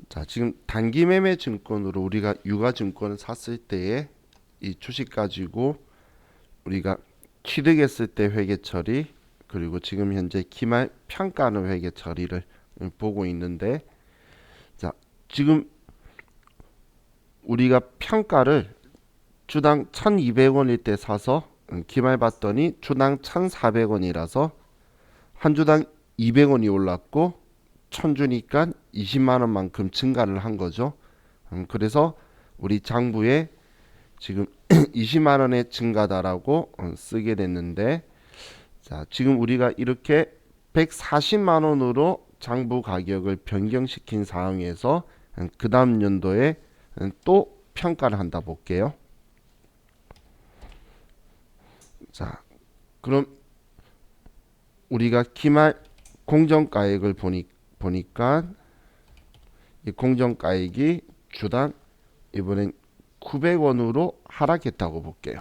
자, 지금 단기 매매 증권으로 우리가 유가증권을 샀을 때에 이 주식 가지고 우리가 취득했을 때 회계 처리, 그리고 지금 현재 기말 평가하는 회계 처리를 보고 있는데, 자, 지금 우리가 평가를 주당 1,200원일 때 사서 기말 봤더니 주당 1,400원이라서 한 주당 200원이 올랐고 1,000주니까 20만 원만큼 증가를 한 거죠. 그래서 우리 장부에 지금 20만 원의 증가다라고 쓰게 됐는데, 자, 지금 우리가 이렇게 140만 원으로 장부 가격을 변경시킨 상황에서 그 다음 연도에 또 평가를 한다 볼게요. 자, 그럼 우리가 기말 공정가액을 보니까 이 공정가액이 주당 이번엔 900원으로 하락했다고 볼게요.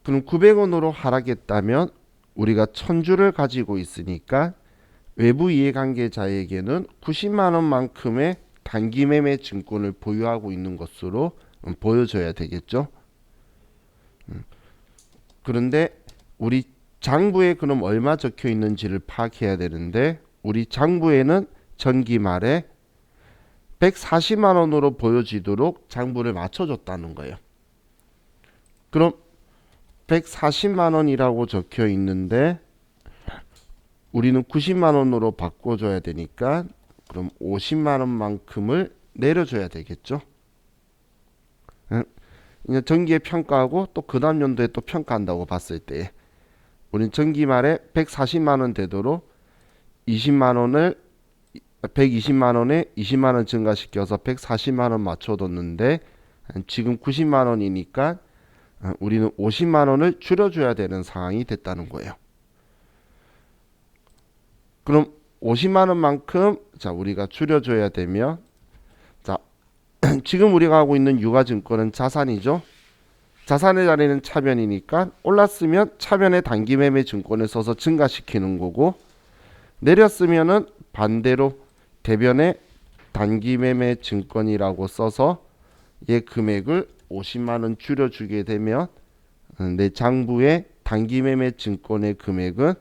그럼 900원으로 하락했다면 우리가 1000주를 가지고 있으니까 외부 이해관계자에게는 90만 원만큼의 단기 매매 증권을 보유하고 있는 것으로 보여줘야 되겠죠. 그런데 우리 장부에 그럼 얼마 적혀 있는지를 파악해야 되는데, 우리 장부에는 전기 말에 140만 원으로 보여지도록 장부를 맞춰줬다는 거예요. 그럼 140만 원이라고 적혀 있는데 우리는 90만 원으로 바꿔줘야 되니까 그럼 50만 원만큼을 내려줘야 되겠죠. 이제 전기에 평가하고 또 그 다음 연도에 또 평가한다고 봤을 때 우리는 전기 말에 140만 원 되도록 20만 원을 120만 원에 20만 원 증가시켜서 140만 원 맞춰뒀는데 지금 90만 원이니까 우리는 50만 원을 줄여줘야 되는 상황이 됐다는 거예요. 그럼 50만 원만큼 자 우리가 줄여줘야 되면, 자 지금 우리가 하고 있는 유가증권은 자산이죠. 자산의 자리는 차변이니까 올랐으면 차변의 단기 매매 증권을 써서 증가시키는 거고, 내렸으면은 반대로 대변의 단기 매매 증권이라고 써서 얘 금액을 50만 원 줄여주게 되면 내 장부의 단기 매매 증권의 금액은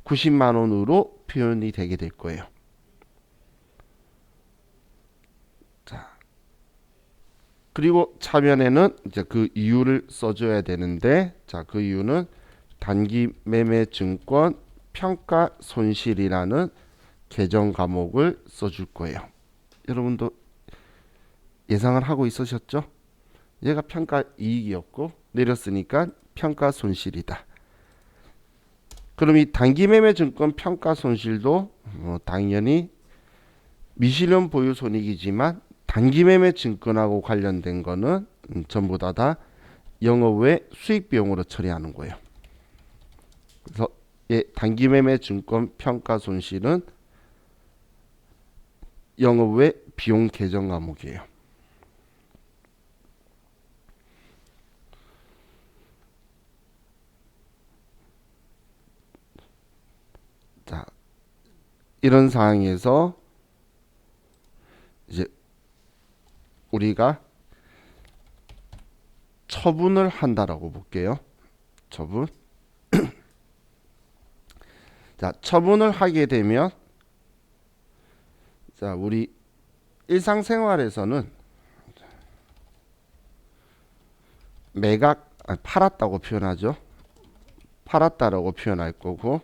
90만 원으로 표현이 되게 될 거예요. 자, 그리고 차변에는 이제 그 이유를 써줘야 되는데, 자, 그 이유는 단기 매매 증권 평가 손실이라는 계정 과목을 써줄 거예요. 여러분도 예상을 하고 있으셨죠? 얘가 평가 이익이었고 내렸으니까 평가 손실이다. 그럼 이 단기 매매 증권 평가 손실도 당연히 미실현 보유 손익이지만 단기 매매 증권하고 관련된 거는 전부 다 영업 외 수익 비용으로 처리하는 거예요. 그래서 단기 매매 증권 평가 손실은 영업 외 비용 계정 과목이에요. 자, 이런 상황에서 이제 우리가 처분을 한다라고 볼게요. 처분. 자, 처분을 하게 되면, 자, 우리 일상생활에서는 매각, 팔았다고 표현하죠. 팔았다라고 표현할 거고,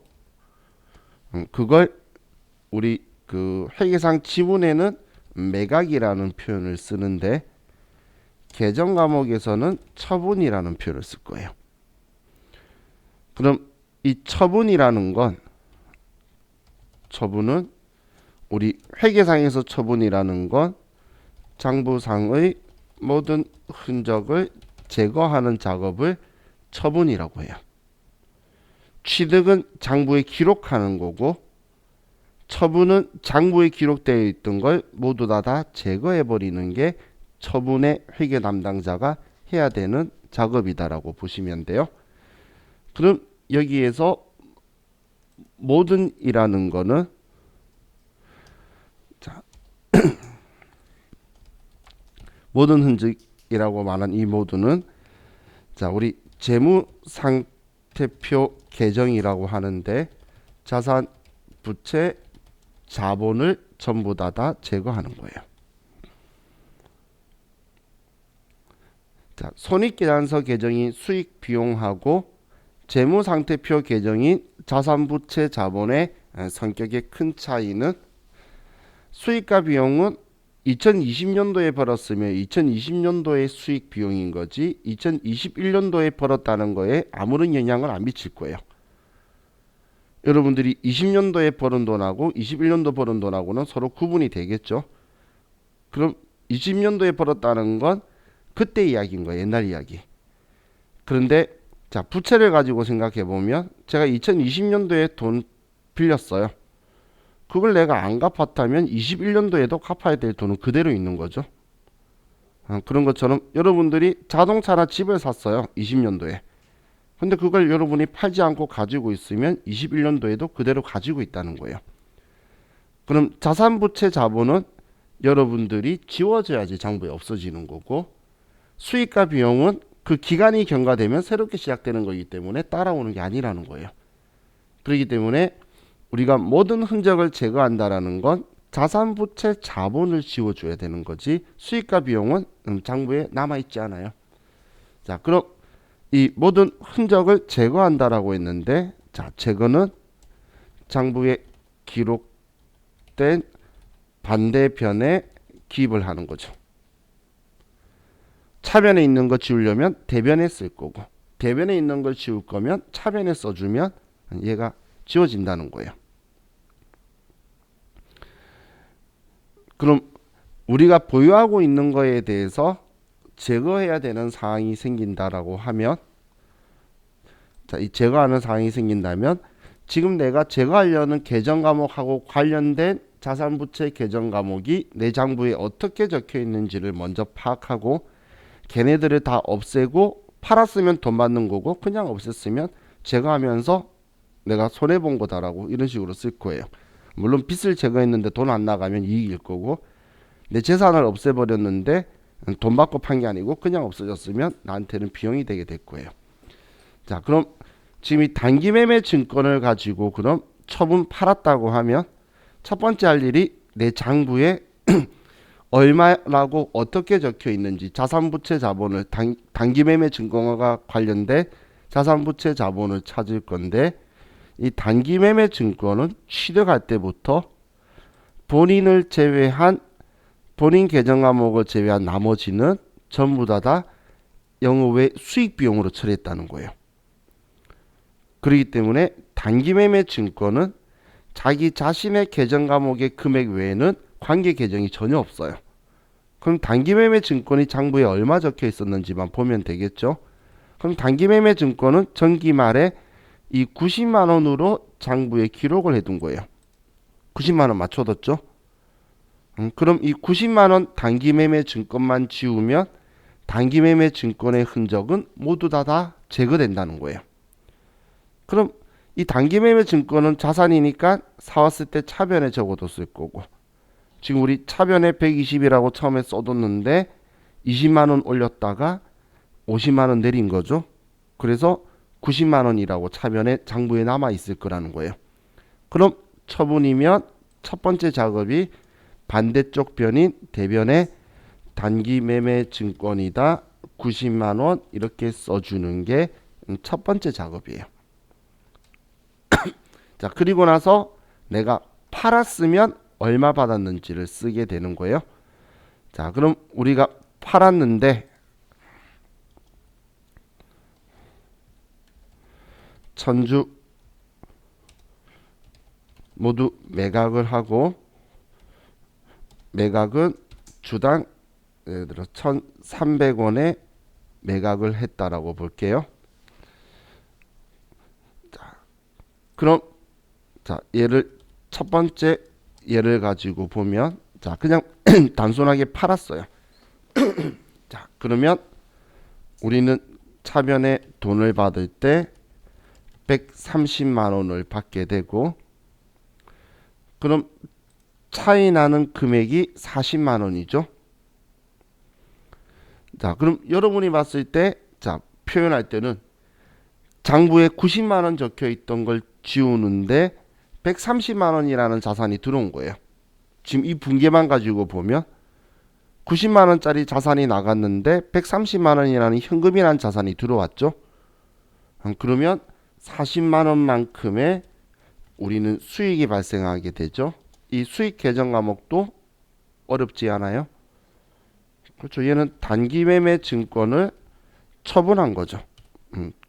그걸 우리 그 회계상 지문에는 매각이라는 표현을 쓰는데 계정 과목에서는 처분이라는 표현을 쓸 거예요. 그럼 이 처분이라는 건, 처분은 우리 회계상에서 처분이라는 건 장부상의 모든 흔적을 제거하는 작업을 처분이라고 해요. 취득은 장부에 기록하는 거고, 처분은 장부에 기록되어 있던 걸 모두 다 제거해 버리는 게 처분의 회계 담당자가 해야 되는 작업이다라고 보시면 돼요. 그럼 여기에서 모든이라는 거는 모든 흔적이라고 말한 이 모두는 자, 우리 재무상태표 계정이라고 하는데 자산, 부채, 자본을 전부 다 제거하는 거예요. 자, 손익계산서 계정이 수익 비용하고 재무상태표 계정인 자산부채 자본의 성격의 큰 차이는 수익과 비용은 2020년도에 벌었으면 2020년도의 수익 비용인 거지 2021년도에 벌었다는 거에 아무런 영향을 안 미칠 거예요. 여러분들이 20년도에 벌은 돈하고 21년도 벌은 돈하고는 서로 구분이 되겠죠. 그럼 20년도에 벌었다는 건 그때 이야기인 거예요. 옛날 이야기. 그런데 자, 부채를 가지고 생각해 보면 제가 2020년도에 돈 빌렸어요. 그걸 내가 안 갚았다면 21년도에도 갚아야 될 돈은 그대로 있는 거죠. 그런 것처럼 여러분들이 자동차나 집을 샀어요. 20년도에. 근데 그걸 여러분이 팔지 않고 가지고 있으면 21년도에도 그대로 가지고 있다는 거예요. 그럼 자산부채 자본은 여러분들이 지워져야지 장부에 없어지는 거고 수익과 비용은 그 기간이 경과되면 새롭게 시작되는 거기 때문에 따라오는 게 아니라는 거예요. 그렇기 때문에 우리가 모든 흔적을 제거한다라는 건 자산부채 자본을 지워줘야 되는 거지 수익과 비용은 장부에 남아있지 않아요. 자, 그럼 이 모든 흔적을 제거한다라고 했는데 자, 제거는 장부에 기록된 반대편에 기입을 하는 거죠. 차변에 있는 거 지우려면 대변에 쓸 거고 대변에 있는 걸 지울 거면 차변에 써주면 얘가 지워진다는 거예요. 그럼 우리가 보유하고 있는 거에 대해서 제거해야 되는 사항이 생긴다라고 하면 자, 이 제거하는 사항이 생긴다면 지금 내가 제거하려는 계정 과목하고 관련된 자산부채 계정 과목이 내 장부에 어떻게 적혀 있는지를 먼저 파악하고 걔네들을 다 없애고 팔았으면 돈 받는 거고 그냥 없앴으면 제거하면서 내가 손해본 거다라고 이런 식으로 쓸 거예요. 물론 빚을 제거했는데 돈 안 나가면 이익일 거고 내 재산을 없애버렸는데 돈 받고 판 게 아니고 그냥 없어졌으면 나한테는 비용이 되게 될 거예요. 자, 그럼 지금 이 단기매매 증권을 가지고 그럼 처분 팔았다고 하면 첫 번째 할 일이 내 장부에 얼마라고 어떻게 적혀 있는지 자산부채 자본을 단기매매 증권과 관련된 자산부채 자본을 찾을 건데 이 단기매매 증권은 취득할 때부터 본인을 제외한 본인 계정 과목을 제외한 나머지는 전부 다 영업외 수익 비용으로 처리했다는 거예요. 그렇기 때문에 단기매매 증권은 자기 자신의 계정 과목의 금액 외에는 관계 계정이 전혀 없어요. 그럼 단기매매 증권이 장부에 얼마 적혀 있었는지만 보면 되겠죠. 그럼 단기매매 증권은 전기 말에 이 90만 원으로 장부에 기록을 해둔 거예요. 90만 원 맞춰뒀죠. 그럼 이 90만 원 단기매매 증권만 지우면 단기매매 증권의 흔적은 모두 다 제거된다는 거예요. 그럼 이 단기매매 증권은 자산이니까 사왔을 때 차변에 적어뒀을 거고 지금 우리 차변에 120이라고 처음에 써뒀는데 20만 원 올렸다가 50만 원 내린 거죠. 그래서 90만 원이라고 차변에 장부에 남아 있을 거라는 거예요. 그럼 처분이면 첫 번째 작업이 반대쪽 변인 대변에 단기매매 증권이다 90만 원 이렇게 써주는 게 첫 번째 작업이에요. 자, 그리고 나서 내가 팔았으면 얼마 받았는지를 쓰게 되는 거예요. 자, 그럼 우리가 팔았는데 천주 모두 매각을 하고 매각은 주당 예를 들어 1,300원에 매각을 했다라고 볼게요. 자, 그럼 자, 얘를 첫 번째 예를 가지고 보면 자, 그냥 단순하게 팔았어요. 자, 그러면 우리는 차변에 돈을 받을 때 130만 원을 받게 되고 그럼 차이 나는 금액이 40만 원이죠. 자, 그럼 여러분이 봤을 때, 자, 표현할 때는 장부에 90만 원 적혀 있던 걸 지우는데 130만 원이라는 자산이 들어온 거예요. 지금 이 분계만 가지고 보면 90만 원짜리 자산이 나갔는데 130만 원이라는 현금이라는 자산이 들어왔죠. 그러면 40만 원만큼의 우리는 수익이 발생하게 되죠. 이 수익 계정 과목도 어렵지 않아요. 그렇죠. 얘는 단기 매매 증권을 처분한 거죠.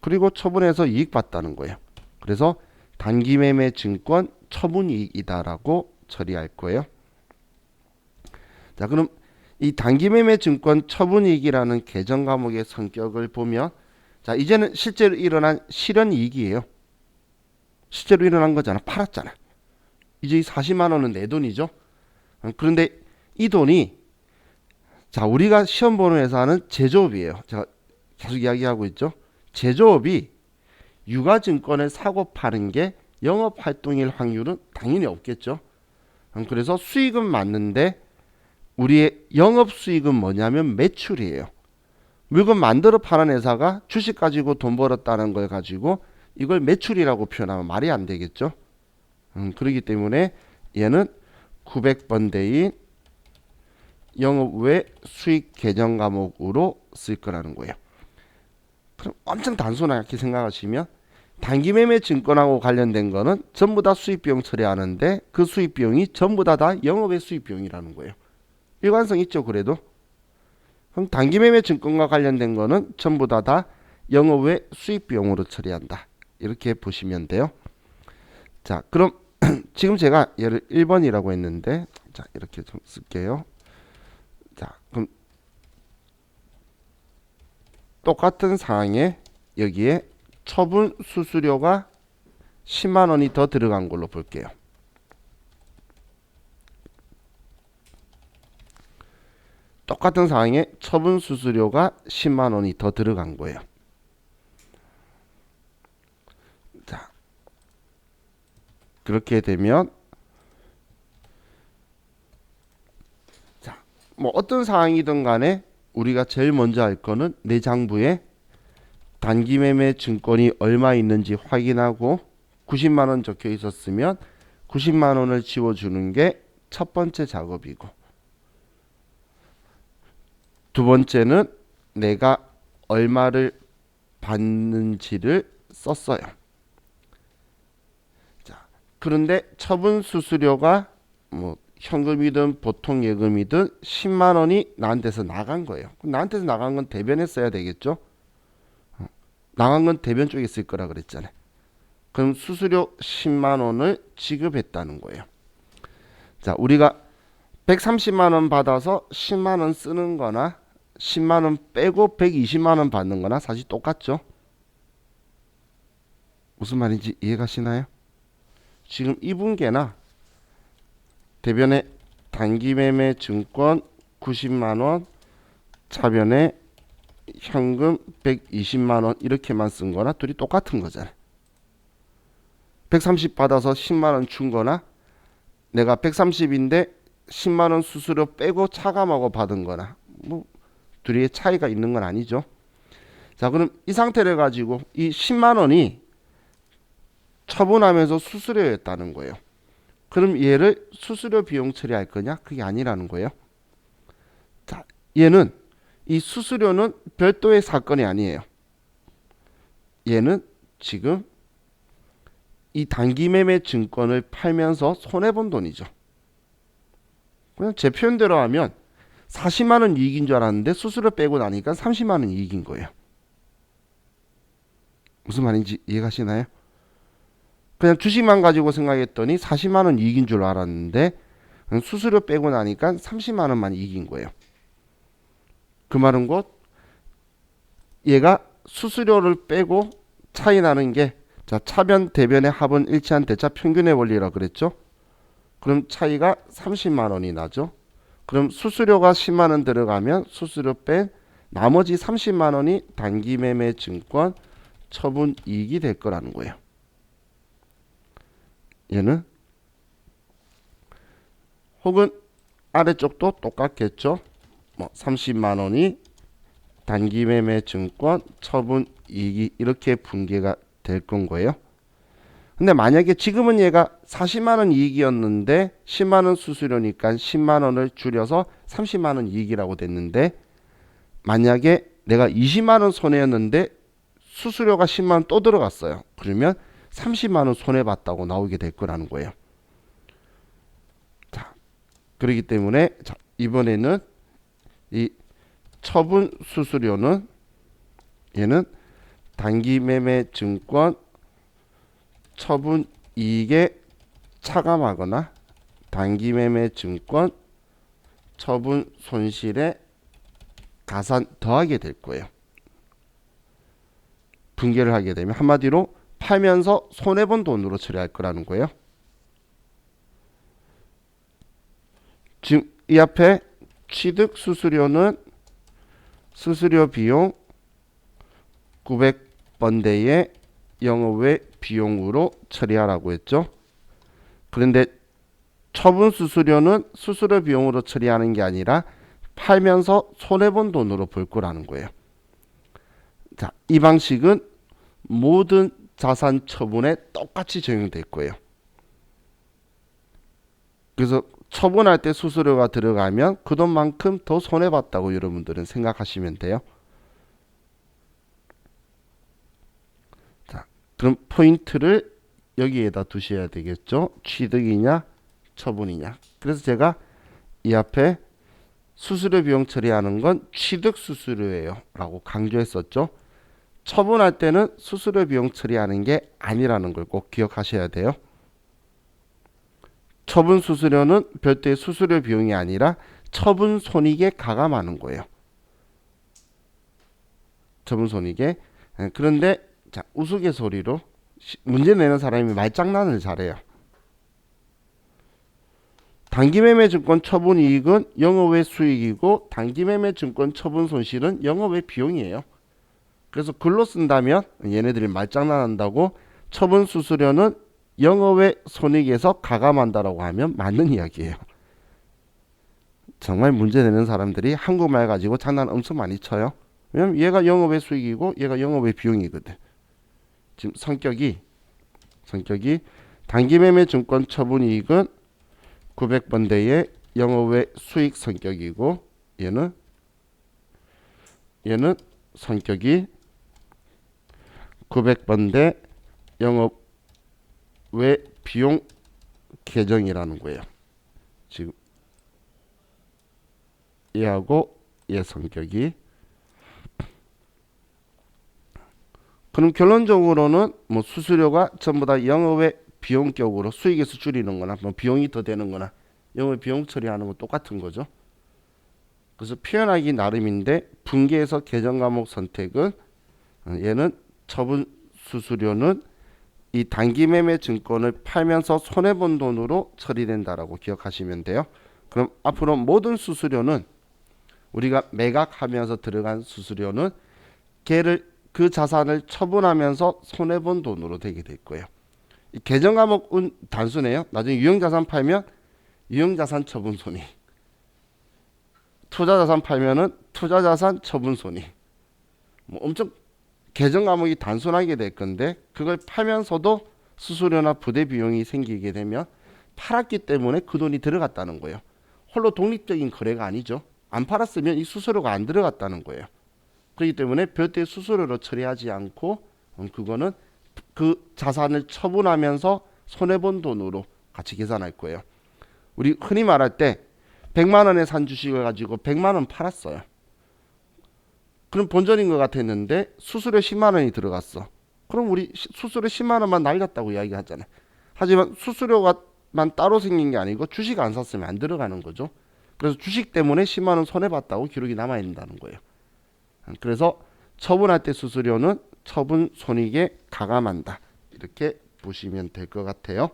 그리고 처분해서 이익 봤다는 거예요. 그래서 단기 매매 증권 처분 이익이다라고 처리할 거예요. 자, 그럼 이 단기 매매 증권 처분 이익이라는 계정 과목의 성격을 보면, 자, 이제는 실제로 일어난 실현 이익이에요. 실제로 일어난 거잖아. 팔았잖아. 이제 이 40만 원은 내 돈이죠. 그런데 이 돈이, 자, 우리가 시험 보는 회사는 제조업이에요. 제가 계속 이야기하고 있죠. 제조업이 유가증권을 사고 파는 게 영업활동일 확률은 당연히 없겠죠. 그래서 수익은 맞는데 우리의 영업수익은 뭐냐면 매출이에요. 물건 만들어 파는 회사가 주식 가지고 돈 벌었다는 걸 가지고 이걸 매출이라고 표현하면 말이 안 되겠죠. 그렇기 때문에 얘는 900번대인 영업 외 수익 계정 과목으로 쓸 거라는 거예요. 그럼 엄청 단순하게 생각하시면 단기 매매 증권하고 관련된 거는 전부 다 수익 비용 처리하는데 그 수익 비용이 전부 다 영업의 수익 비용이라는 거예요. 일관성 있죠, 그래도. 그럼 단기 매매 증권과 관련된 거는 전부 다 영업 외 수익 비용으로 처리한다. 이렇게 보시면 돼요. 자, 그럼 지금 제가 얘를 1번이라고 했는데, 자, 이렇게 좀 쓸게요. 자, 그럼 똑같은 상황에 여기에 처분 수수료가 10만 원이 더 들어간 걸로 볼게요. 똑같은 상황에 처분 수수료가 10만 원이 더 들어간 거예요. 자, 그렇게 되면, 자, 뭐 어떤 상황이든 간에 우리가 제일 먼저 할 거는 내 장부에 단기 매매 증권이 얼마 있는지 확인하고 90만 원 적혀 있었으면 90만 원을 지워주는 게 첫 번째 작업이고, 두 번째는 내가 얼마를 받는지를 썼어요. 자, 그런데 처분 수수료가 뭐 현금이든 보통 예금이든 10만 원이 나한테서 나간 거예요. 나한테서 나간 건 대변에 써야 되겠죠? 나간 건 대변 쪽에 쓸 거라 그랬잖아요. 그럼 수수료 10만 원을 지급했다는 거예요. 자, 우리가 130만 원 받아서 10만 원 쓰는 거나 10만 원 빼고 120만 원 받는 거나 사실 똑같죠. 무슨 말인지 이해가시나요? 지금 이 분계나 대변에 단기 매매 증권 90만 원, 차변에 현금 120만 원 이렇게만 쓴 거나 둘이 똑같은 거잖아요. 130 받아서 10만 원 준 거나 내가 130인데 10만 원 수수료 빼고 차감하고 받은 거나 뭐 둘이의 차이가 있는 건 아니죠. 자, 그럼 이 상태를 가지고 이 10만 원이 처분하면서 수수료였다는 거예요. 그럼 얘를 수수료 비용 처리할 거냐? 그게 아니라는 거예요. 자, 얘는 이 수수료는 별도의 사건이 아니에요. 얘는 지금 이 단기 매매 증권을 팔면서 손해본 돈이죠. 그냥 제 표현대로 하면 40만 원 이익인 줄 알았는데 수수료 빼고 나니까 30만 원 이익인 거예요. 무슨 말인지 이해가시나요? 그냥 주식만 가지고 생각했더니 40만 원 이익인 줄 알았는데 수수료 빼고 나니까 30만 원만 이익인 거예요. 그 말은 곧 얘가 수수료를 빼고 차이 나는 게, 자, 차변 대변의 합은 일치한 대차 평균의 원리라 그랬죠. 그럼 차이가 30만 원이 나죠. 그럼 수수료가 10만 원 들어가면 수수료 뺀 나머지 30만 원이 단기 매매 증권 처분 이익이 될 거라는 거예요. 얘는 혹은 아래쪽도 똑같겠죠. 뭐 30만 원이 단기 매매 증권 처분 이익이 이렇게 분개가 될 건 거예요. 근데 만약에 지금은 얘가 40만 원 이익이었는데 10만 원 수수료니까 10만 원을 줄여서 30만 원 이익이라고 됐는데, 만약에 내가 20만 원 손해였는데 수수료가 10만 원 또 들어갔어요. 그러면 30만 원 손해 봤다고 나오게 될 거라는 거예요. 자, 그렇기 때문에 자, 이번에는 이 처분 수수료는 얘는 단기 매매 증권 처분 이익에 차감하거나 단기 매매 증권 처분 손실에 가산 더하게 될 거예요. 분개를 하게 되면 한마디로 팔면서 손해본 돈으로 처리할 거라는 거예요. 지금 이 앞에 취득 수수료는 수수료 비용 900번대의 영업외 비용으로 처리하라고 했죠. 그런데 처분 수수료는 수수료 비용으로 처리하는 게 아니라 팔면서 손해본 돈으로 벌 거라는 거예요. 자, 이 방식은 모든 자산 처분에 똑같이 적용될 거예요. 그래서 처분할 때 수수료가 들어가면 그 돈만큼 더 손해봤다고 여러분들은 생각하시면 돼요. 자, 그럼 포인트를 여기에다 두셔야 되겠죠. 취득이냐 처분이냐. 그래서 제가 이 앞에 수수료 비용 처리하는 건 취득 수수료예요 라고 강조했었죠. 처분할 때는 수수료 비용 처리하는 게 아니라는 걸 꼭 기억하셔야 돼요. 처분 수수료는 별도의 수수료 비용이 아니라 처분 손익에 가감하는 거예요. 처분 손익에. 그런데 자, 우스갯소리로 문제 내는 사람이 말장난을 잘해요. 단기매매 증권 처분 이익은 영업외 수익이고 단기매매 증권 처분 손실은 영업외 비용이에요. 그래서 글로 쓴다면 얘네들이 말장난한다고 처분 수수료는 영업외 손익에서 가감한다라고 하면 맞는 이야기예요. 정말 문제 내는 사람들이 한국말 가지고 장난 엄청 많이 쳐요. 왜냐면 얘가 영업외 수익이고 얘가 영업외 비용이거든. 지금 성격이 단기매매 증권 처분 이익은 900번대의 영업외 수익 성격이고 얘는 성격이 900번대 영업외 비용 계정이라는 거예요. 지금 얘하고 얘 성격이. 그럼 결론적으로는 뭐 수수료가 전부 다 영업외 비용격으로 수익에서 줄이는 거나 뭐 비용이 더 되는 거나 영업외 비용 처리하는 건 똑같은 거죠. 그래서 표현하기 나름인데 분개해서 계정 과목 선택은 얘는 처분 수수료는 이 단기 매매 증권을 팔면서 손해본 돈으로 처리된다라고 기억하시면 돼요. 그럼 앞으로 모든 수수료는 우리가 매각하면서 들어간 수수료는 걔를 그 자산을 처분하면서 손해본 돈으로 되게 될 거예요. 이 계정 과목은 단순해요. 나중에 유형자산 팔면 유형자산 처분 손익, 투자자산 팔면은 투자자산 처분 손익. 뭐 엄청 계정 과목이 단순하게 될 건데 그걸 팔면서도 수수료나 부대 비용이 생기게 되면 팔았기 때문에 그 돈이 들어갔다는 거예요. 홀로 독립적인 거래가 아니죠. 안 팔았으면 이 수수료가 안 들어갔다는 거예요. 그렇기 때문에 별도의 수수료로 처리하지 않고 그거는 그 자산을 처분하면서 손해본 돈으로 같이 계산할 거예요. 우리 흔히 말할 때 100만 원에 산 주식을 가지고 100만 원 팔았어요. 그럼 본전인 것 같았는데 수수료 10만 원이 들어갔어. 그럼 우리 수수료 10만 원만 날렸다고 이야기하잖아요. 하지만 수수료가만 따로 생긴 게 아니고 주식 안 샀으면 안 들어가는 거죠. 그래서 주식 때문에 10만 원 손해봤다고 기록이 남아야 된다는 거예요. 그래서 처분할 때 수수료는 처분 손익에 가감한다. 이렇게 보시면 될 것 같아요.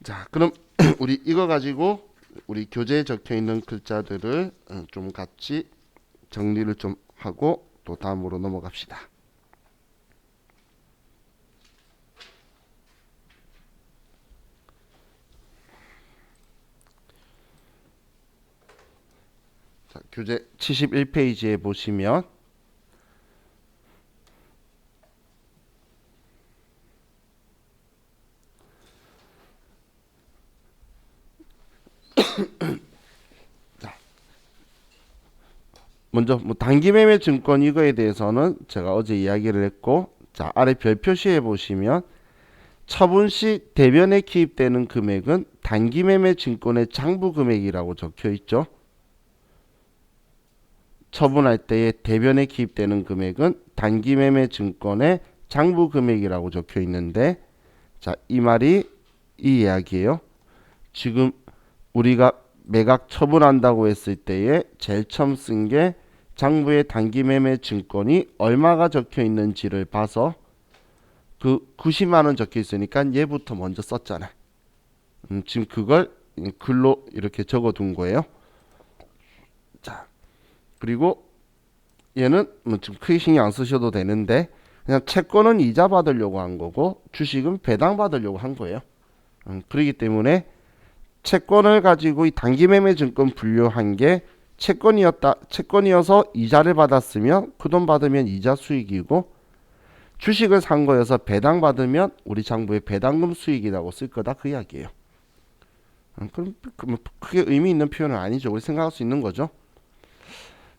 자, 그럼 우리 이거 가지고 우리 교재에 적혀 있는 글자들을 좀 같이 정리를 좀 하고 또 다음으로 넘어갑시다. 자, 교재 71페이지에 보시면 먼저 뭐 단기 매매 증권 이거에 대해서는 제가 어제 이야기를 했고, 자, 아래 별 표시에 보시면 처분 시 대변에 기입되는 금액은 단기 매매 증권의 장부 금액이라고 적혀 있죠. 처분할 때에 대변에 기입되는 금액은 단기 매매 증권의 장부 금액이라고 적혀 있는데, 자, 이 말이 이 이야기예요. 지금 우리가 매각 처분한다고 했을 때에 제일 처음 쓴 게 장부에 단기 매매 증권이 얼마가 적혀 있는지를 봐서 그 90만 원 적혀 있으니까 얘부터 먼저 썼잖아. 지금 그걸 글로 이렇게 적어 둔 거예요. 자, 그리고 얘는 뭐 지금 크게 신경 안 쓰셔도 되는데, 그냥 채권은 이자 받으려고 한 거고 주식은 배당 받으려고 한 거예요. 그렇기 때문에 채권을 가지고 이 단기 매매 증권 분류한 게 채권이어서 이자를 받았으면 그 돈 받으면 이자 수익이고, 주식을 산 거여서 배당 받으면 우리 장부에 배당금 수익이라고 쓸 거다, 그 이야기예요. 그럼 크게 의미 있는 표현은 아니죠. 우리 생각할 수 있는 거죠.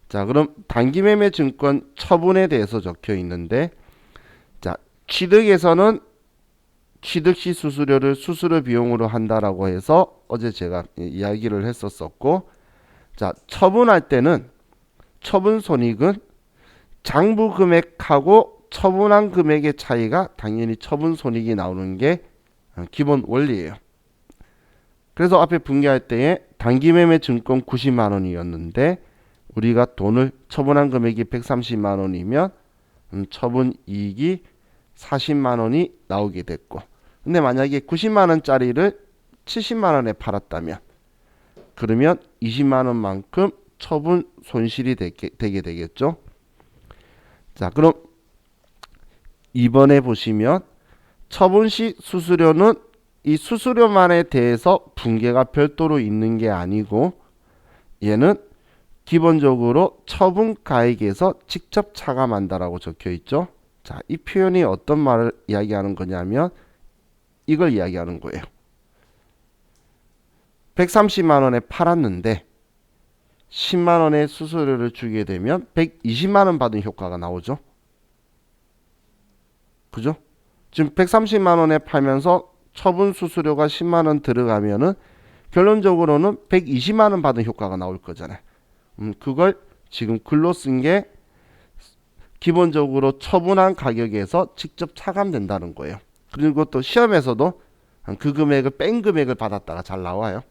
자, 그럼 단기 매매 증권 처분에 대해서 적혀 있는데, 자, 취득에서는 취득 시 수수료를 수수료 비용으로 한다라고 해서 어제 제가 이야기를 했었고, 자, 처분할 때는 처분 손익은 장부 금액하고 처분한 금액의 차이가 당연히 처분 손익이 나오는 게 기본 원리예요. 그래서 앞에 분개할 때에 단기 매매 증권 90만 원이었는데 우리가 돈을 처분한 금액이 130만 원이면 처분 이익이 40만 원이 나오게 됐고, 근데 만약에 90만 원짜리를 70만 원에 팔았다면 그러면 20만 원만큼 처분 손실이 되게 되겠죠. 자, 그럼 이번에 보시면 처분 시 수수료는 이 수수료만에 대해서 분개가 별도로 있는 게 아니고, 얘는 기본적으로 처분 가액에서 직접 차감한다라고 적혀 있죠. 자, 이 표현이 어떤 말을 이야기하는 거냐면 이걸 이야기하는 거예요. 130만 원에 팔았는데 10만 원의 수수료를 주게 되면 120만 원 받은 효과가 나오죠. 그죠? 지금 130만 원에 팔면서 처분 수수료가 10만 원 들어가면은 결론적으로는 120만 원 받은 효과가 나올 거잖아요. 그걸 지금 글로 쓴 게 기본적으로 처분한 가격에서 직접 차감된다는 거예요. 그리고 또 시험에서도 그 금액을 뺀 금액을 받았다가 잘 나와요.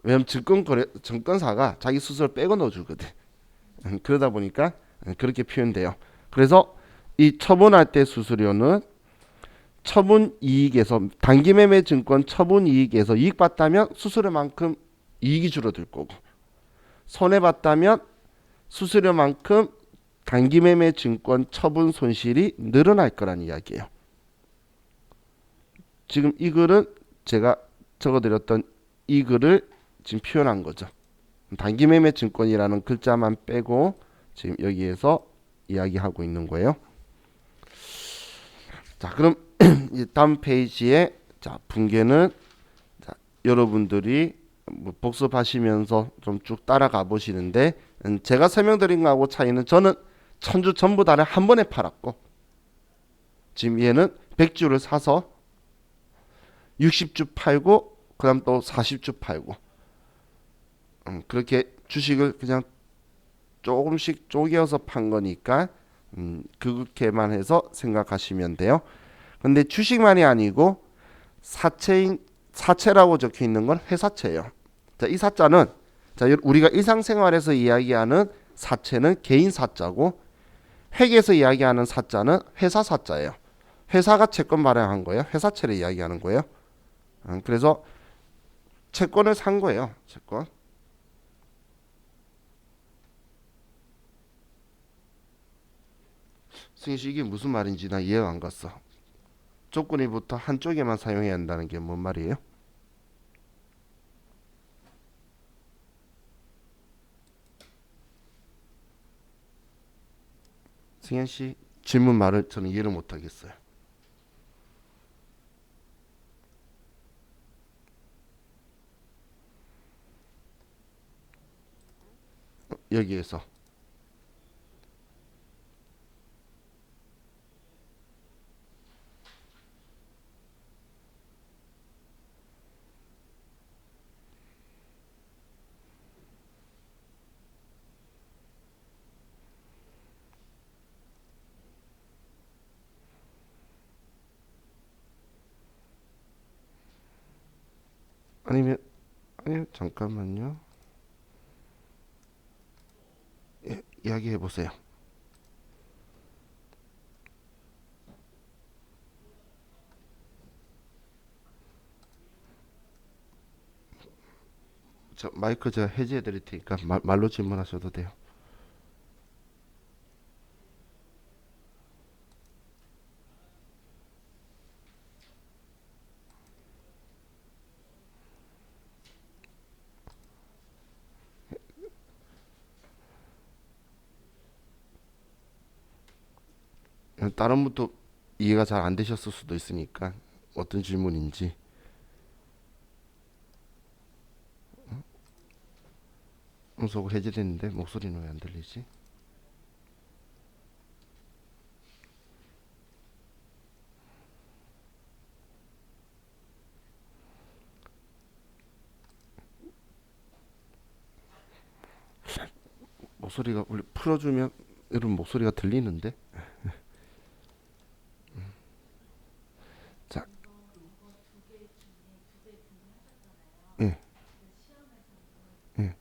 왜냐면 증권사가 자기 수수료 빼고 넣어주거든. 그러다 보니까 그렇게 표현돼요. 그래서 이 처분할 때 수수료는 처분 이익에서 단기 매매 증권 처분 이익에서 이익 봤다면 수수료만큼 이익이 줄어들 거고, 손해 봤다면 수수료만큼 단기 매매 증권 처분 손실이 늘어날 거란 이야기예요. 지금 이 글은 제가 적어드렸던 이 글을 지금 표현한 거죠. 단기 매매 증권이라는 글자만 빼고 지금 여기에서 이야기하고 있는 거예요. 자, 그럼 다음 페이지에 자, 분개는 자, 여러분들이 뭐 복습하시면서 좀 쭉 따라가 보시는데, 제가 설명드린 거하고 차이는 저는 1000주 전부 다를 한 번에 팔았고, 지금 얘는 100주를 사서 60주 팔고 그 다음 또 40주 팔고, 그렇게 주식을 그냥 조금씩 쪼개어서 판 거니까 그렇게만 해서 생각하시면 돼요. 근데 주식만이 아니고 사채라고 적혀 있는 건 회사채예요. 자, 이 사자는 자, 우리가 일상생활에서 이야기하는 사채는 개인 사자고, 회계에서 이야기하는 사자는 회사 사자예요. 회사가 채권 발행한 거예요. 회사채를 이야기하는 거예요. 그래서 채권을 산 거예요. 채권. 승희 씨, 이게 무슨 말인지 나 이해가 안 갔어. 조건이부터 한쪽에만 사용해야 한다는 게 뭔 말이에요? 승현 씨 질문 말을 저는 이해를 못 하겠어요. 여기에서 아니면 아니 잠깐만요. 예, 이야기해 보세요. 저 마이크 제가 해제해 드릴 테니까 말로 질문하셔도 돼요. 다른 분도 이해가 잘 안 되셨을 수도 있으니까 어떤 질문인지. 음소거 해제됐는데 목소리는 왜 안 들리지? 목소리가 원래 풀어주면 이런 목소리가 들리는데. 자, 예, 예,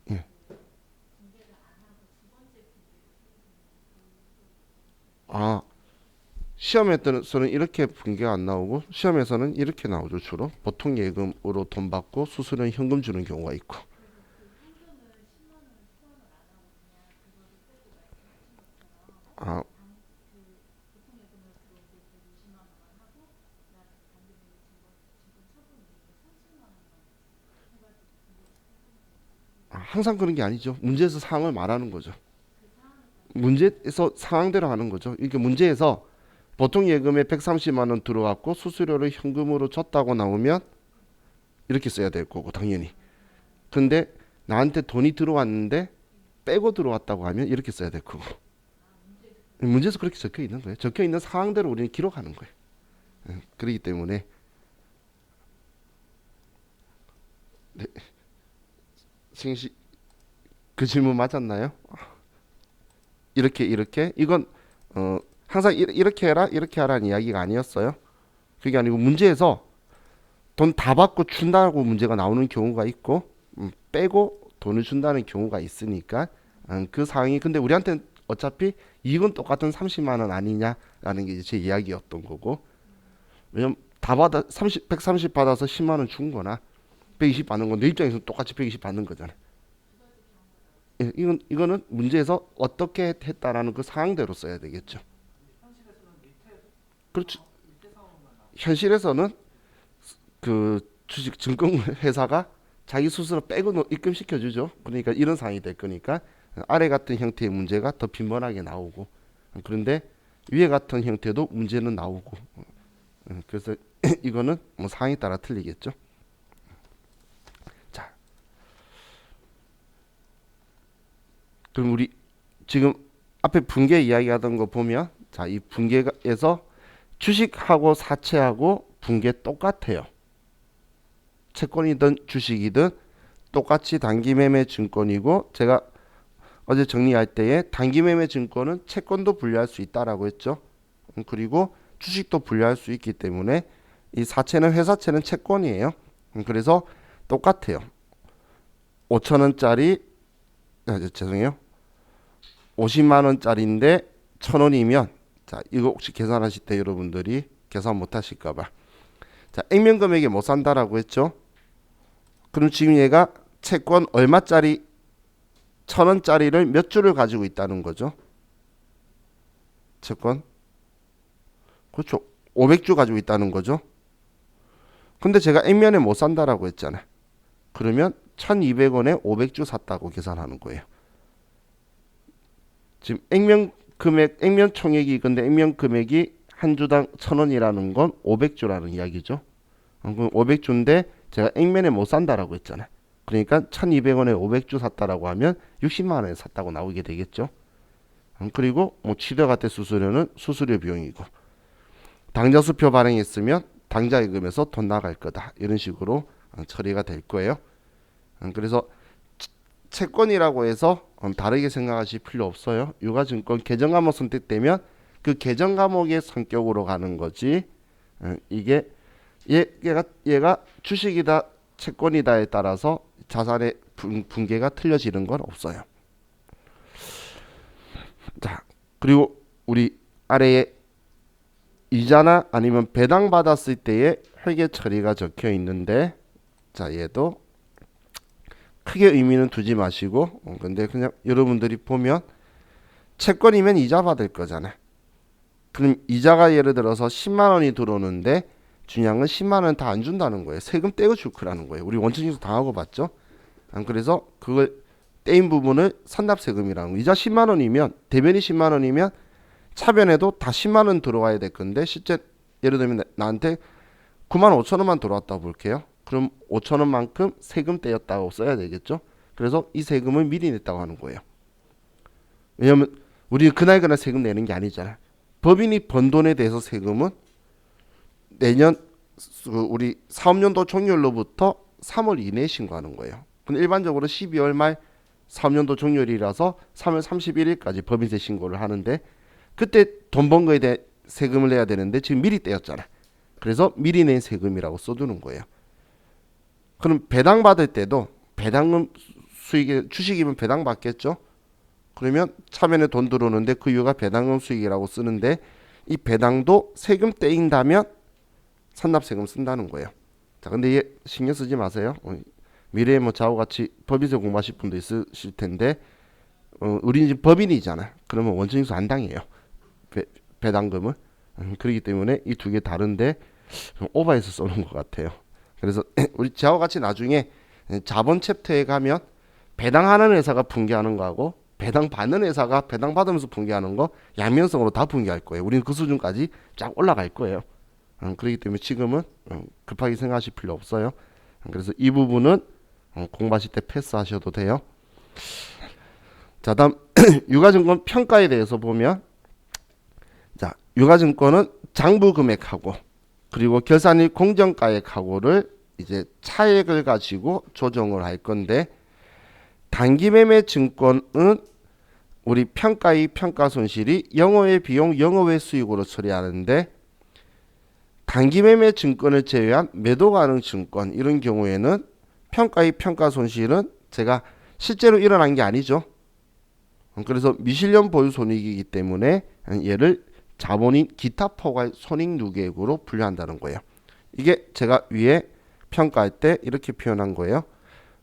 예. 아, 시험에서는 이렇게 분계가 안 나오고 시험에서는 이렇게 나오죠. 주로 보통 예금으로 돈 받고 수수료는 현금 주는 경우가 있고. 아, 항상 그런 게 아니죠. 문제에서 상황을 말하는 거죠. 문제에서 상황대로 하는 거죠. 이게 문제에서 보통 예금에 130만 원 들어왔고 수수료를 현금으로 줬다고 나오면 이렇게 써야 될 거고 당연히. 근데 나한테 돈이 들어왔는데 빼고 들어왔다고 하면 이렇게 써야 될 거고. 문제에서 그렇게 적혀 있는 거예요. 적혀 있는 상황대로 우리는 기록하는 거예요. 그렇기 때문에 네, 승희 씨, 그 질문 맞았나요? 이렇게 이건 항상 이렇게 해라 이렇게 하라는 이야기가 아니었어요. 그게 아니고 문제에서 돈 다 받고 준다고 문제가 나오는 경우가 있고 빼고 돈을 준다는 경우가 있으니까 그 상황이 근데 우리한테는 어차피 이건 똑같은 30만 원 아니냐라는 게 이제 제 이야기였던 거고 왜냐면 다 받아 130 받아서 10만 원 준 거나 120 받는 건 내 입장에서는 똑같이 120 받는 거잖아요. 예, 이거는 문제에서 어떻게 했다라는 그 상황대로 써야 되겠죠. 그렇죠. 현실에서는 그 주식 증권 회사가 자기 스스로 빼고 입금시켜 주죠. 그러니까 이런 상황이 될 거니까 아래 같은 형태의 문제가 더 빈번하게 나오고 그런데 위에 같은 형태도 문제는 나오고 그래서 이거는 뭐 상황에 따라 틀리겠죠. 자, 그럼 우리 지금 앞에 분계 이야기하던 거 보면 자, 이 분계에서 주식하고 사채하고 분계 똑같아요. 채권이든 주식이든 똑같이 단기매매 증권이고 제가 어제 정리할 때에 단기매매 증권은 채권도 분류할 수 있다라고 했죠. 그리고 주식도 분류할 수 있기 때문에 이 사채는 회사채는 채권이에요. 그래서 똑같아요. 5천 원짜리 죄송해요. 50만 원짜리인데 1,000원이면 자 이거 혹시 계산하실 때 여러분들이 계산 못 하실까 봐. 자 액면 금액에 못 산다라고 했죠. 그럼 지금 얘가 채권 얼마짜리 1,000원짜리를 몇 주를 가지고 있다는 거죠. 채권 그렇죠. 500주 가지고 있다는 거죠. 근데 제가 액면에 못 산다라고 했잖아요. 그러면 1200원에 500주 샀다고 계산하는 거예요. 지금 액면 금액, 액면 총액이 이건데 액면 금액이 한 주당 1000원이라는 건 500주라는 이야기죠. 그럼 500주인데 제가 액면에 못 산다라고 했잖아요. 그러니까 1200원에 500주 샀다라고 하면 60만 원에 샀다고 나오게 되겠죠. 그리고 뭐 치료가때 수수료는 수수료 비용이고, 당좌수표 발행했으면 당좌예금에서 돈 나갈 거다, 이런 식으로 처리가 될 거예요. 그래서 채권이라고 해서 다르게 생각하실 필요 없어요. 유가증권 계정 과목 선택되면 그 계정 과목의 성격으로 가는 거지, 이게 얘가 주식이다 채권이다에 따라서 자산의 분계가 틀려지는 건 없어요. 자, 그리고 우리 아래에 이자나 아니면 배당 받았을 때의 회계 처리가 적혀 있는데, 자, 얘도 크게 의미는 두지 마시고, 근데 그냥 여러분들이 보면 채권이면 이자 받을 거잖아요. 그럼 이자가 예를 들어서 10만 원이 들어오는데 중요한 건 10만 원 다 안 준다는 거예요. 세금 떼어 줄 거라는 거예요. 우리 원칙에서 당하고 봤죠. 그래서 그걸 떼인 부분을 선납세금이라는 거. 이자 10만 원이면, 대변이 10만 원이면 차변에도 다 10만 원 들어와야 될 건데, 실제 예를 들면 나한테 9만 5천 원만 들어왔다고 볼게요. 그럼 5천 원만큼 세금 떼였다고 써야 되겠죠. 그래서 이 세금을 미리 냈다고 하는 거예요. 왜냐하면 우리는 그날 세금 내는 게 아니잖아요. 법인이 번 돈에 대해서 세금은 내년 우리 사업연도 종료일로부터 3월 이내에 신고하는 거예요. 근데 일반적으로 12월 말 사업연도 종료일이라서 3월 31일까지 법인세 신고를 하는데, 그때 돈 번 거에 대해 세금을 내야 되는데 지금 미리 떼었잖아. 그래서 미리 낸 세금이라고 써두는 거예요. 그럼 배당 받을 때도 배당금 수익이, 주식이면 배당 받겠죠. 그러면 차변에 돈 들어오는데 그 이유가 배당금 수익이라고 쓰는데, 이 배당도 세금 떼인다면 선납세금 쓴다는 거예요. 자, 근데 얘 신경 쓰지 마세요. 미래에 뭐 저하고 같이 법인세 공부하실 분도 있으실 텐데, 우리는 지금 법인이잖아. 그러면 원천징수 안 당해요. 배당금을. 그렇기 때문에 이 두 개 다른데 좀 오버해서 써놓은 것 같아요. 그래서 우리 저하고 같이 나중에 자본 챕터에 가면 배당하는 회사가 분개하는 거하고 배당 받는 회사가 배당 받으면서 분개하는 거 양면성으로 다 분개할 거예요. 우리는 그 수준까지 쫙 올라갈 거예요. 그렇기 때문에 지금은 급하게 생각하실 필요 없어요. 그래서 이 부분은 공부하실 때 패스하셔도 돼요. 자, 다음 유가증권 평가에 대해서 보면, 자, 유가증권은 장부 금액하고 그리고 결산일 공정가액하고를 이제 차액을 가지고 조정을 할 건데, 단기매매 증권은 우리 평가이익 평가손실이 영업외 비용 영업외 수익으로 처리하는데, 단기매매 증권을 제외한 매도 가능 증권 이런 경우에는 평가이익 평가손실은 제가 실제로 일어난 게 아니죠. 그래서 미실현 보유 손익이기 때문에 얘를 자본인 기타 포괄 손익 누계액으로 분류한다는 거예요. 이게 제가 위에 평가할 때 이렇게 표현한 거예요.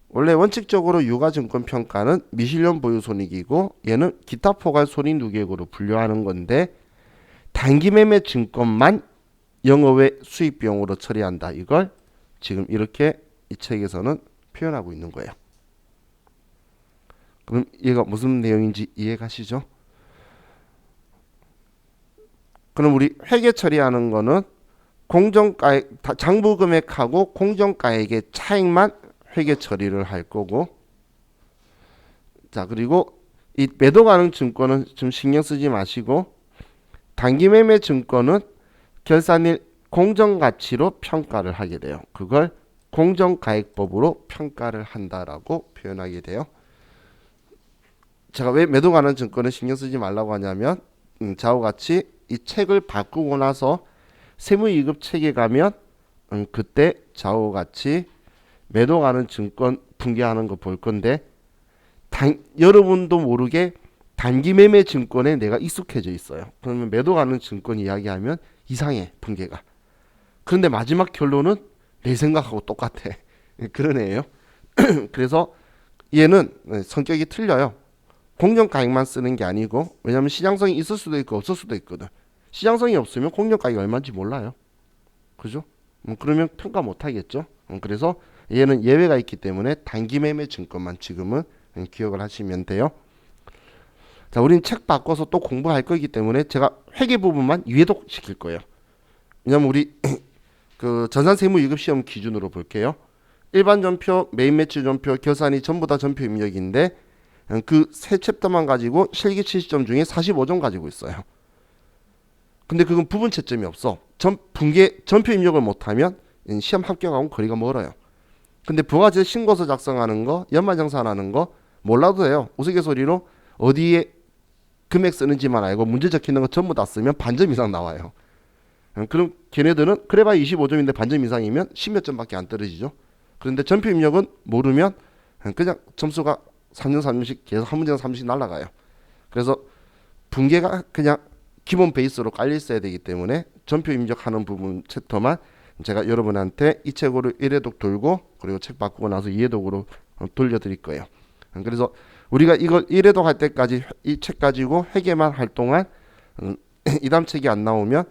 원래 원칙적으로 유가증권 평가는 미실현 보유 손익이고 얘는 기타 포괄 손익 누계액으로 분류하는 건데, 단기매매 증권만 영업외 수익 비용으로 처리한다. 이걸 지금 이렇게 이 책에서는 표현하고 있는 거예요. 그럼 얘가 무슨 내용인지 이해가시죠? 그럼 우리 회계 처리하는 거는 공정가액, 장부금액하고 공정가액의 차익만 회계 처리를 할 거고, 자, 그리고 이 매도 가능 증권은 좀 신경 쓰지 마시고, 단기매매 증권은 결산일 공정가치로 평가를 하게 돼요. 그걸 공정가액법으로 평가를 한다라고 표현하게 돼요. 제가 왜 매도 가능 증권은 신경 쓰지 말라고 하냐면, 저와 같이 이 책을 바꾸고 나서 세무이급 책에 가면 그때 저와 같이 매도 가능 증권 분개하는 거 볼 건데, 여러분도 모르게 단기매매 증권에 내가 익숙해져 있어요. 그러면 매도 가능 증권 이야기하면 이상해, 분개가. 그런데 마지막 결론은 내 생각하고 똑같아. 그런 애예요. 그래서 얘는 성격이 틀려요. 공정가액만 쓰는 게 아니고, 왜냐하면 시장성이 있을 수도 있고 없을 수도 있거든. 시장성이 없으면 공정가액이 얼마인지 몰라요. 그죠? 그러면 평가 못 하겠죠. 그래서 얘는 예외가 있기 때문에 단기 매매 증권만 지금은 기억을 하시면 돼요. 자, 우린 책 바꿔서 또 공부할 거기 때문에 제가 회계 부분만 이해독 시킬 거예요. 왜냐면 우리 그 전산세무유급 시험 기준으로 볼게요. 일반 전표, 메인 매출 전표, 결산이 전부 다 전표 입력인데 그 세 챕터만 가지고 실기 70점 중에 45점 가지고 있어요. 근데 그건 부분 채점이 없어. 전표 입력을 못하면 시험 합격하고 거리가 멀어요. 근데 부가세 신고서 작성하는 거, 연말정산하는 거 몰라도 돼요. 우스갯소리로 어디에 금액 쓰는지만 알고 문제 적히는 거 전부 다 쓰면 반점 이상 나와요. 그럼 걔네들은 그래봐야 25점인데 반점 이상이면 10몇 점밖에 안 떨어지죠. 그런데 전표 입력은 모르면 그냥 점수가 3점 3점씩 계속 한 문제당 3점씩 날아가요. 그래서 분계가 그냥 기본 베이스로 깔려 있어야 되기 때문에 전표 입력하는 부분 챕터만 제가 여러분한테 이 책으로 1회독 돌고 그리고 책 바꾸고 나서 2회독으로 돌려드릴 거예요. 그래서 우리가 이거 1회독 할 때까지 이 책 가지고 회계만 할 동안 이 다음 책이 안 나오면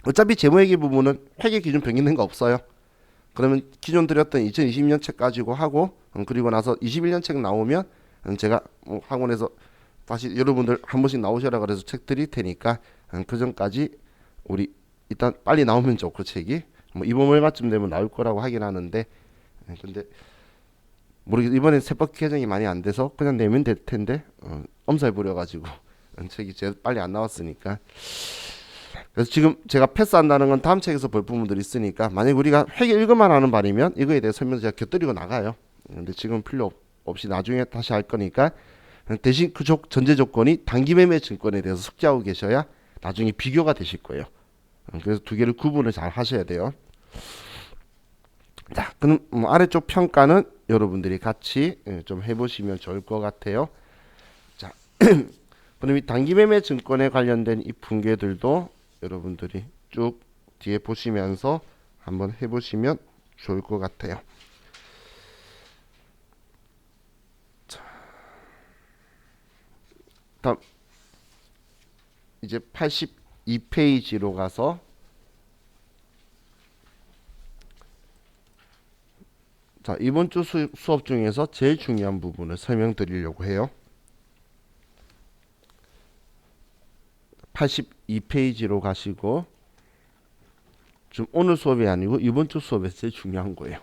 어차피 재무회계 부분은 회계 기준 변경된 거 없어요. 그러면 기존 드렸던 2020년 책 가지고 하고 그리고 나서 21년 책 나오면 제가 학원에서 다시 여러분들 한 번씩 나오셔라 그래서 책 드릴 테니까 그 전까지 우리 일단 빨리 나오면 좋고 책이 뭐 이번 월말쯤 되면 나올 거라고 하긴 하는데 근데 모르겠 이번엔 세법 개정이 많이 안 돼서 그냥 내면 될 텐데 엄살 부려가지고 책이 제일 빨리 안 나왔으니까 그래서 지금 제가 패스한다는 건 다음 책에서 볼 부분들이 있으니까 만약 우리가 회계 읽어만 하는 반이면 이거에 대해 설명 제가 곁들이고 나가요. 근데 지금 필요 없이 나중에 다시 할 거니까 대신 그 전제 조건이 단기 매매 증권에 대해서 숙지하고 계셔야 나중에 비교가 되실 거예요. 그래서 두 개를 구분을 잘 하셔야 돼요. 자, 그럼 아래쪽 평가는 여러분들이 같이 좀 해보시면 좋을 것 같아요. 자, 그럼 이 단기 매매 증권에 관련된 이 분계들도 여러분들이 쭉 뒤에 보시면서 한번 해보시면 좋을 것 같아요. 자, 다음 이제 82페이지로 가서 자, 이번 주 수업 중에서 제일 중요한 부분을 설명드리려고 해요. 82페이지로 가시고 좀 오늘 수업이 아니고 이번 주 수업에서 제일 중요한 거예요.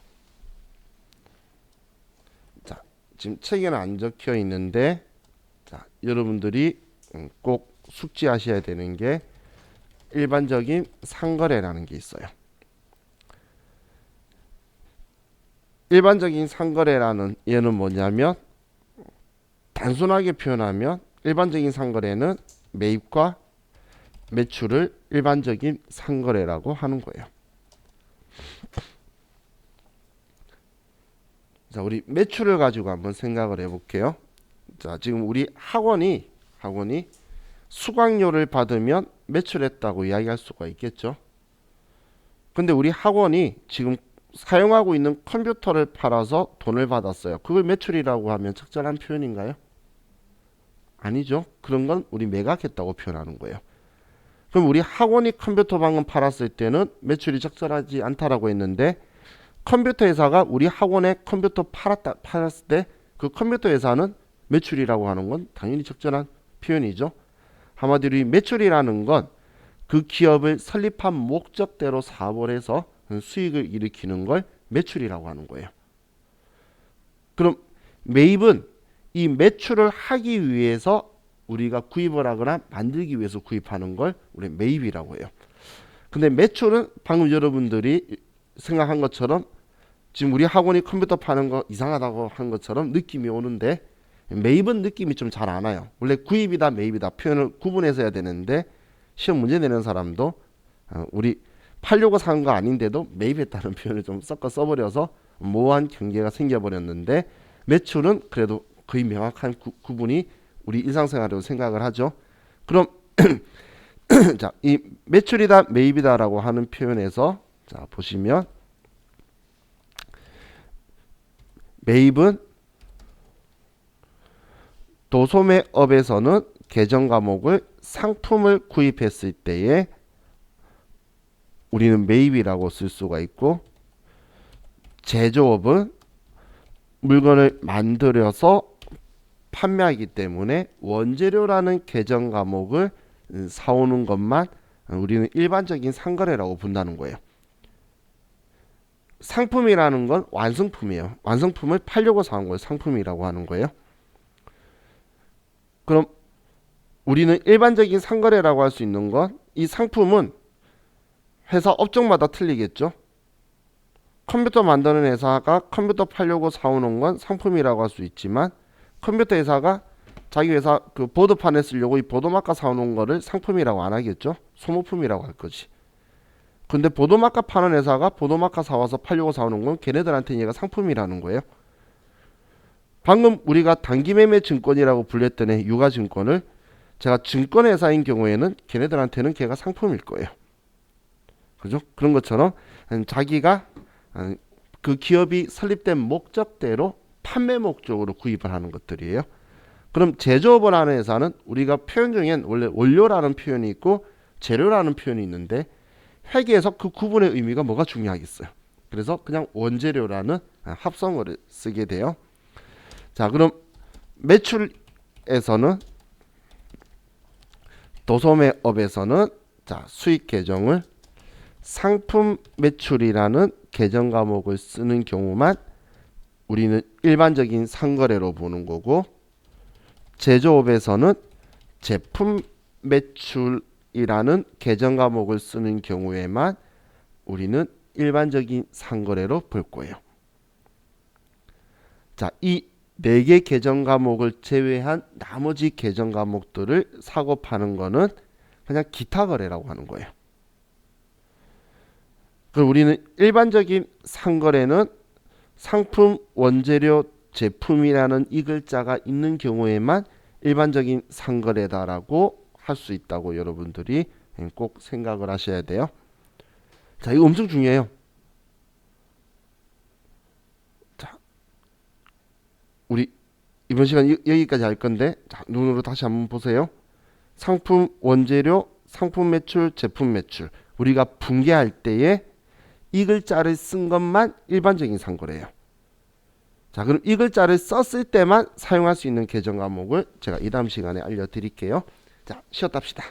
자, 지금 책에는 안 적혀 있는데 자, 여러분들이 꼭 숙지하셔야 되는 게 일반적인 상거래라는 게 있어요. 일반적인 상거래라는 얘는 뭐냐면 단순하게 표현하면 일반적인 상거래는 매입과 매출을 일반적인 상거래라고 하는 거예요. 자, 우리 매출을 가지고 한번 생각을 해볼게요. 자, 지금 우리 학원이 수강료를 받으면 매출했다고 이야기할 수가 있겠죠. 근데 우리 학원이 지금 사용하고 있는 컴퓨터를 팔아서 돈을 받았어요. 그걸 매출이라고 하면 적절한 표현인가요? 아니죠. 그런 건 우리 매각했다고 표현하는 거예요. 그럼 우리 학원이 컴퓨터 방금 팔았을 때는 매출이 적절하지 않다라고 했는데 컴퓨터 회사가 우리 학원에 컴퓨터 팔았을 때 그 컴퓨터 회사는 매출이라고 하는 건 당연히 적절한 표현이죠. 한마디로 이 매출이라는 건 그 기업을 설립한 목적대로 사업을 해서 수익을 일으키는 걸 매출이라고 하는 거예요. 그럼 매입은 이 매출을 하기 위해서 우리가 구입을 하거나 만들기 위해서 구입하는 걸 우리 매입이라고 해요. 근데 매출은 방금 여러분들이 생각한 것처럼 지금 우리 학원이 컴퓨터 파는 거 이상하다고 한 것처럼 느낌이 오는데 매입은 느낌이 좀 잘 안 와요. 원래 구입이다 매입이다 표현을 구분해서 해야 되는데 시험 문제 내는 사람도 우리 팔려고 산 거 아닌데도 매입했다는 표현을 좀 섞어 써버려서 모호한 경계가 생겨버렸는데 매출은 그래도 거의 명확한 구분이 우리 일상생활으로 생각을 하죠. 그럼 자, 이 매출이다 매입이다라고 하는 표현에서 자 보시면 매입은 도소매업에서는 계정 과목을 상품을 구입했을 때에 우리는 매입이라고 쓸 수가 있고 제조업은 물건을 만들어서 판매하기 때문에 원재료라는 계정 과목을 사오는 것만 우리는 일반적인 상거래라고 본다는 거예요. 상품이라는 건 완성품이에요. 완성품을 팔려고 사온 걸 상품이라고 하는 거예요. 그럼 우리는 일반적인 상거래라고 할 수 있는 건 이 상품은 회사 업종마다 틀리겠죠. 컴퓨터 만드는 회사가 컴퓨터 팔려고 사오는 건 상품이라고 할 수 있지만 컴퓨터 회사가 자기 회사 그 보드판에 쓰려고 이 보도막가 사오는 거를 상품이라고 안 하겠죠. 소모품이라고 할 거지. 근데 보도막가 파는 회사가 보도막가 사와서 팔려고 사오는 건 걔네들한테는 얘가 상품이라는 거예요. 방금 우리가 단기매매 증권이라고 불렸던 애 유가증권을 제가 증권회사인 경우에는 걔네들한테는 걔가 상품일 거예요. 그죠? 그런 것처럼 자기가 그 기업이 설립된 목적대로 판매 목적으로 구입을 하는 것들이에요. 그럼 제조업을 하는 회사는 우리가 표현 중엔 원래 원료라는 표현이 있고 재료라는 표현이 있는데 회계에서 그 구분의 의미가 뭐가 중요하겠어요. 그래서 그냥 원재료라는 합성어를 쓰게 돼요. 자, 그럼 매출에서는 도소매업에서는 자, 수익 계정을 상품 매출이라는 계정 과목을 쓰는 경우만 우리는 일반적인 상거래로 보는 거고, 제조업에서는 제품 매출이라는 계정 과목을 쓰는 경우에만 우리는 일반적인 상거래로 볼 거예요. 자, 이 4개 계정 과목을 제외한 나머지 계정 과목들을 사고 파는 거는 그냥 기타 거래라고 하는 거예요. 그럼 우리는 일반적인 상거래는 상품, 원재료, 제품이라는 이 글자가 있는 경우에만 일반적인 상거래다라고 할 수 있다고 여러분들이 꼭 생각을 하셔야 돼요. 자, 이거 엄청 중요해요. 자, 우리 이번 시간 여기까지 할 건데, 자, 눈으로 다시 한번 보세요. 상품, 원재료, 상품 매출, 제품 매출. 우리가 분개할 때에 이 글자를 쓴 것만 일반적인 상거래예요. 자, 그럼 이 글자를 썼을 때만 사용할 수 있는 계정 과목을 제가 이 다음 시간에 알려드릴게요. 자, 쉬었다 합시다.